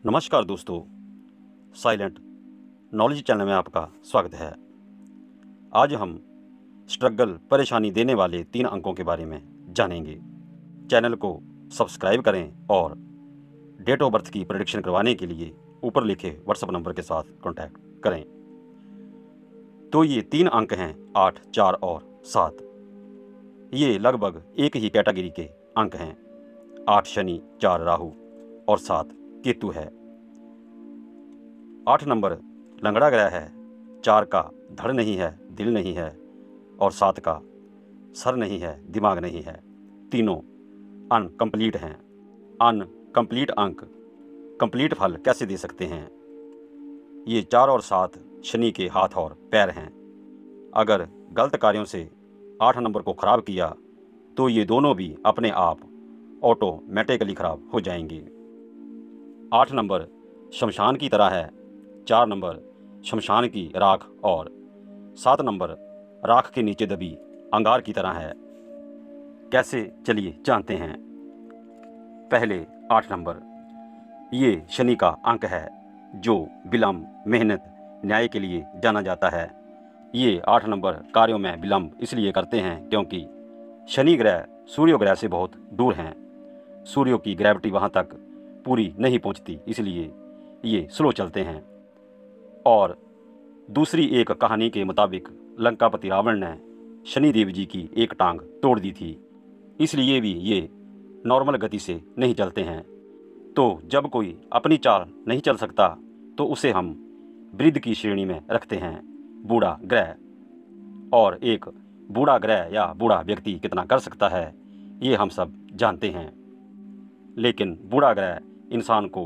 नमस्कार दोस्तों, silent knowledge channel में आपका स्वागत है। आज हम स्ट्रगल परेशानी देने वाले 3 अंकों के बारे में जानेंगे। चैनल को सब्सक्राइब करें और डेट ऑफ बर्थ की प्रेडिक्शन करवाने के लिए ऊपर लिखे व्हाट्सएप नंबर के साथ कांटेक्ट करें। तो ये 3 अंक हैं 8, 4 और 7। ये लगभग एक ही कैटेगरी के अंक हैं। 8 शनि, 4 राहु और 7 केतु है। 8 नंबर लंगड़ा ग्रह है। 4 का धड़ नहीं है, दिल नहीं है और 7 का सर नहीं है, दिमाग नहीं है। तीनों अनकम्प्लीट हैं। अनकम्प्लीट अंक कंप्लीट फल कैसे दे सकते हैं? ये 4 और 7 शनि के हाथ और पैर हैं। अगर गलत कार्यों से 8 नंबर को खराब किया तो ये दोनों भी अपने आप ऑटोमेटिकली खराब हो जाएंगे। 8 नंबर शमशान की तरह है। 4 नंबर शमशान की राख और 7 नंबर राख के नीचे दबी अंगार की तरह है। कैसे, चलिए जानते हैं। पहले 8 नंबर, ये शनि का अंक है जो विलंब, मेहनत, न्याय के लिए जाना जाता है। ये 8 नंबर कार्यों में विलंब इसलिए करते हैं क्योंकि शनि ग्रह सूर्य ग्रह से बहुत दूर हैं। सूर्य की ग्रेविटी वहाँ तक पूरी नहीं पहुँचती, इसलिए ये स्लो चलते हैं। और दूसरी एक कहानी के मुताबिक लंकापति रावण ने शनिदेव जी की एक टांग तोड़ दी थी, इसलिए भी ये नॉर्मल गति से नहीं चलते हैं। तो जब कोई अपनी चाल नहीं चल सकता तो उसे हम वृद्ध की श्रेणी में रखते हैं, बूढ़ा ग्रह। और एक बूढ़ा ग्रह या बूढ़ा व्यक्ति कितना कर सकता है ये हम सब जानते हैं, लेकिन बूढ़ा ग्रह इंसान को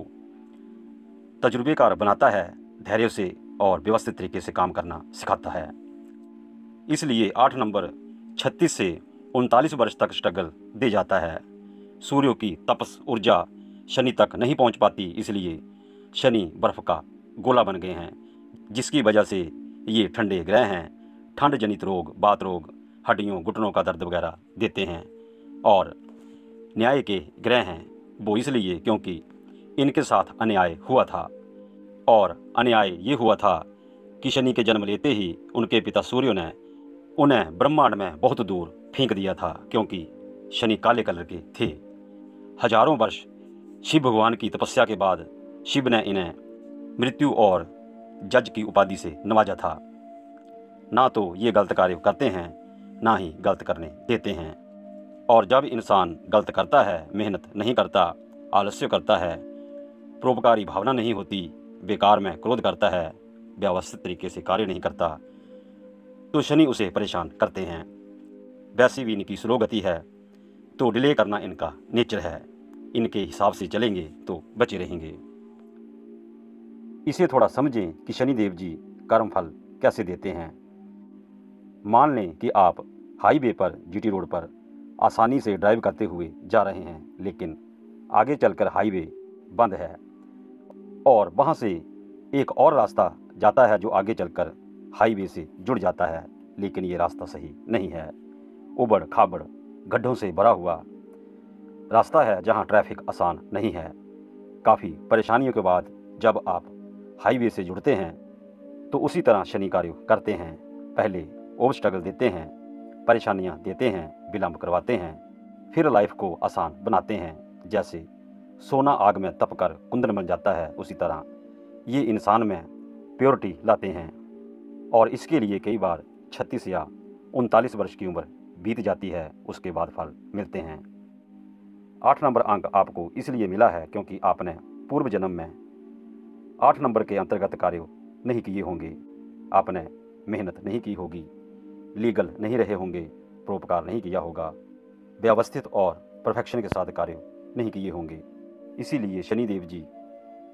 तजुर्बेकार बनाता है, धैर्य से और व्यवस्थित तरीके से काम करना सिखाता है। इसलिए 8 नंबर 36 से 39 वर्ष तक स्ट्रगल दे जाता है। सूर्य की तपस ऊर्जा शनि तक नहीं पहुंच पाती, इसलिए शनि बर्फ का गोला बन गए हैं, जिसकी वजह से ये ठंडे ग्रह हैं। ठंड जनित रोग, बात रोग, हड्डियों घुटनों का दर्द वगैरह देते हैं। और न्याय के ग्रह हैं वो इसलिए क्योंकि इनके साथ अन्याय हुआ था। और अन्याय ये हुआ था कि शनि के जन्म लेते ही उनके पिता सूर्य ने उन्हें ब्रह्मांड में बहुत दूर फेंक दिया था, क्योंकि शनि काले कलर के थे। हजारों वर्ष शिव भगवान की तपस्या के बाद शिव ने इन्हें मृत्यु और जज की उपाधि से नवाजा था। ना तो ये गलत कार्य करते हैं, ना ही गलत करने देते हैं। और जब इंसान गलत करता है, मेहनत नहीं करता, आलस्य करता है, परोपकारी भावना नहीं होती, बेकार में क्रोध करता है, व्यवस्थित तरीके से कार्य नहीं करता, तो शनि उसे परेशान करते हैं। वैसी भी इनकी स्लो गति है, तो डिले करना इनका नेचर है। इनके हिसाब से चलेंगे तो बचे रहेंगे। इसे थोड़ा समझें कि शनिदेव जी कर्मफल कैसे देते हैं। मान लें कि आप हाईवे पर, जीटी रोड पर आसानी से ड्राइव करते हुए जा रहे हैं, लेकिन आगे चलकर हाईवे बंद है और वहाँ से एक और रास्ता जाता है जो आगे चलकर हाईवे से जुड़ जाता है, लेकिन ये रास्ता सही नहीं है। उबड़ खाबड़ गड्ढों से भरा हुआ रास्ता है जहाँ ट्रैफिक आसान नहीं है। काफ़ी परेशानियों के बाद जब आप हाईवे से जुड़ते हैं तो उसी तरह शनि कार्य करते हैं। पहले ओवर स्ट्रगल देते हैं, परेशानियाँ देते हैं, विलंब करवाते हैं, फिर लाइफ को आसान बनाते हैं। जैसे सोना आग में तपकर कुंदन बन जाता है, उसी तरह ये इंसान में प्योरिटी लाते हैं। और इसके लिए कई बार 36 या 39 वर्ष की उम्र बीत जाती है, उसके बाद फल मिलते हैं। 8 नंबर अंक आपको इसलिए मिला है क्योंकि आपने पूर्व जन्म में 8 नंबर के अंतर्गत कार्य नहीं किए होंगे, आपने मेहनत नहीं की होगी, लीगल नहीं रहे होंगे, परोपकार नहीं किया होगा, व्यवस्थित और परफेक्शन के साथ कार्य नहीं किए होंगे। इसीलिए शनिदेव जी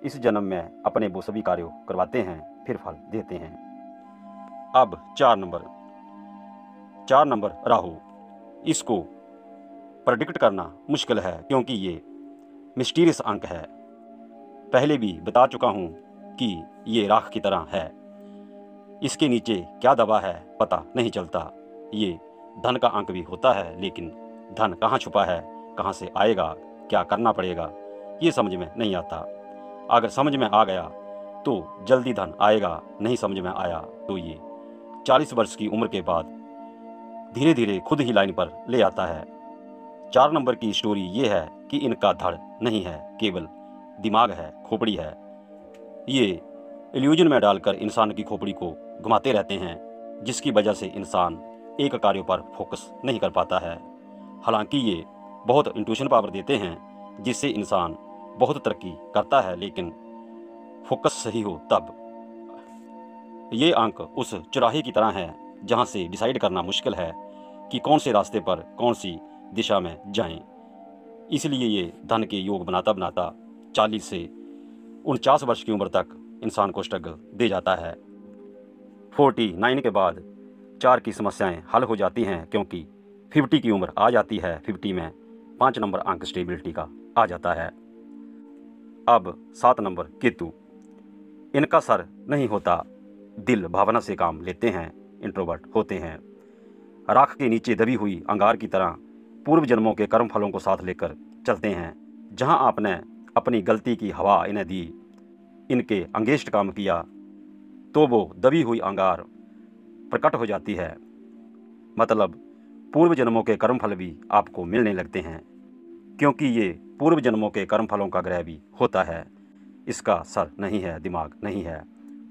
इस जन्म में अपने वो सभी कार्यों करवाते हैं, फिर फल देते हैं। अब 4 नंबर राहु। इसको प्रेडिक्ट करना मुश्किल है क्योंकि ये मिस्टीरियस अंक है। पहले भी बता चुका हूँ कि ये राख की तरह है, इसके नीचे क्या दबा है पता नहीं चलता। ये धन का अंक भी होता है, लेकिन धन कहाँ छुपा है, कहाँ से आएगा, क्या करना पड़ेगा, ये समझ में नहीं आता। अगर समझ में आ गया तो जल्दी धन आएगा, नहीं समझ में आया तो ये 40 वर्ष की उम्र के बाद धीरे धीरे खुद ही लाइन पर ले आता है। 4 नंबर की स्टोरी ये है कि इनका धड़ नहीं है, केवल दिमाग है, खोपड़ी है। ये इल्यूजन में डालकर इंसान की खोपड़ी को घुमाते रहते हैं, जिसकी वजह से इंसान एक कार्य पर फोकस नहीं कर पाता है। हालांकि ये बहुत इंट्यूशन पावर देते हैं, जिससे इंसान बहुत तरक्की करता है, लेकिन फोकस सही हो तब। ये अंक उस चौराहे की तरह है जहाँ से डिसाइड करना मुश्किल है कि कौन से रास्ते पर कौन सी दिशा में जाएं। इसलिए ये धन के योग बनाता बनाता 40 से 49 वर्ष की उम्र तक इंसान को स्ट्रगल दे जाता है। 49 के बाद 4 की समस्याएं हल हो जाती हैं, क्योंकि 50 की उम्र आ जाती है। 50 में 5 नंबर अंक स्टेबिलिटी का आ जाता है। अब 7 नंबर केतु। इनका सर नहीं होता, दिल भावना से काम लेते हैं, इंट्रोवर्ट होते हैं। राख के नीचे दबी हुई अंगार की तरह पूर्व जन्मों के कर्म फलों को साथ लेकर चलते हैं। जहां आपने अपनी गलती की हवा इन्हें दी, इनके अंगेष्ट काम किया, तो वो दबी हुई अंगार प्रकट हो जाती है। मतलब पूर्व जन्मों के कर्म फल भी आपको मिलने लगते हैं, क्योंकि ये पूर्व जन्मों के कर्म फलों का ग्रह भी होता है। इसका सर नहीं है, दिमाग नहीं है,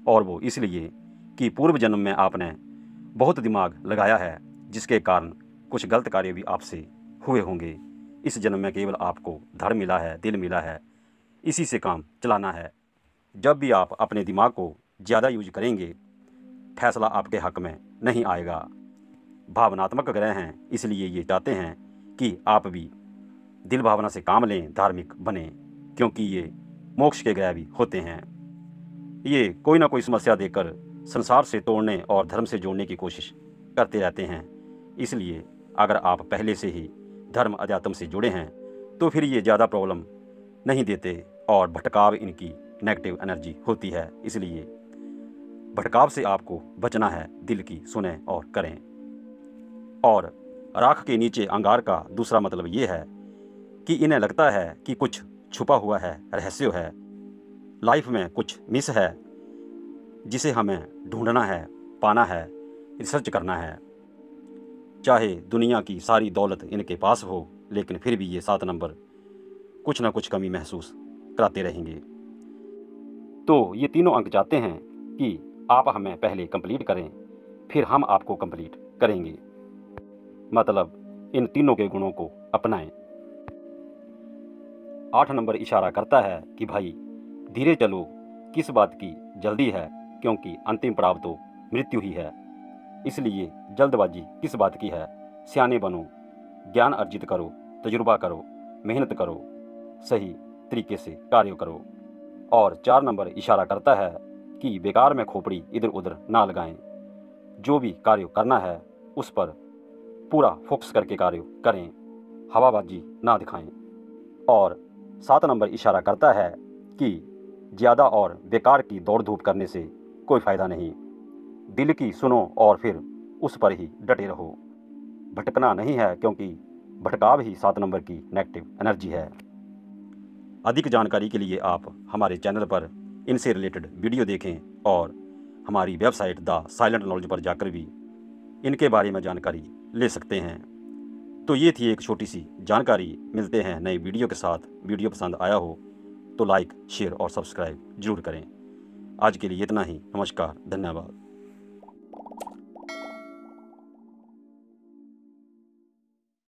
और वो इसलिए कि पूर्व जन्म में आपने बहुत दिमाग लगाया है, जिसके कारण कुछ गलत कार्य भी आपसे हुए होंगे। इस जन्म में केवल आपको धड़ मिला है, दिल मिला है, इसी से काम चलाना है। जब भी आप अपने दिमाग को ज़्यादा यूज करेंगे, फैसला आपके हक में नहीं आएगा। भावनात्मक ग्रह हैं, इसलिए ये चाहते हैं कि आप भी दिल भावना से काम लें, धार्मिक बने, क्योंकि ये मोक्ष के ग्रह भी होते हैं। ये कोई ना कोई समस्या देकर संसार से तोड़ने और धर्म से जोड़ने की कोशिश करते रहते हैं। इसलिए अगर आप पहले से ही धर्म अध्यात्म से जुड़े हैं तो फिर ये ज़्यादा प्रॉब्लम नहीं देते, और भटकाव इनकी नेगेटिव एनर्जी होती है। इसलिए भटकाव से आपको बचना है, दिल की सुने और करें। और राख के नीचे अंगार का दूसरा मतलब ये है कि इन्हें लगता है कि कुछ छुपा हुआ है, रहस्य है, लाइफ में कुछ मिस है, जिसे हमें ढूंढना है, पाना है, रिसर्च करना है। चाहे दुनिया की सारी दौलत इनके पास हो, लेकिन फिर भी ये 7 नंबर कुछ ना कुछ कमी महसूस कराते रहेंगे। तो ये तीनों अंक चाहते हैं कि आप हमें पहले कंप्लीट करें, फिर हम आपको कंप्लीट करेंगे। मतलब इन तीनों के गुणों को अपनाएं। 8 नंबर इशारा करता है कि भाई धीरे चलो, किस बात की जल्दी है, क्योंकि अंतिम पड़ाव तो मृत्यु ही है। इसलिए जल्दबाजी किस बात की है। सियाने बनो, ज्ञान अर्जित करो, तजुर्बा करो, मेहनत करो, सही तरीके से कार्य करो। और 4 नंबर इशारा करता है कि बेकार में खोपड़ी इधर उधर ना लगाएं। जो भी कार्य करना है उस पर पूरा फोकस करके कार्य करें, हवाबाजी ना दिखाएं। और 7 नंबर इशारा करता है कि ज़्यादा और बेकार की दौड़ धूप करने से कोई फ़ायदा नहीं। दिल की सुनो और फिर उस पर ही डटे रहो। भटकना नहीं है, क्योंकि भटकाव ही 7 नंबर की नेगेटिव एनर्जी है। अधिक जानकारी के लिए आप हमारे चैनल पर इनसे रिलेटेड वीडियो देखें और हमारी वेबसाइट द साइलेंट नॉलेज पर जाकर भी इनके बारे में जानकारी ले सकते हैं। तो ये थी एक छोटी सी जानकारी। मिलते हैं नई वीडियो के साथ। वीडियो पसंद आया हो तो लाइक, शेयर और सब्सक्राइब जरूर करें। आज के लिए इतना ही। नमस्कार, धन्यवाद।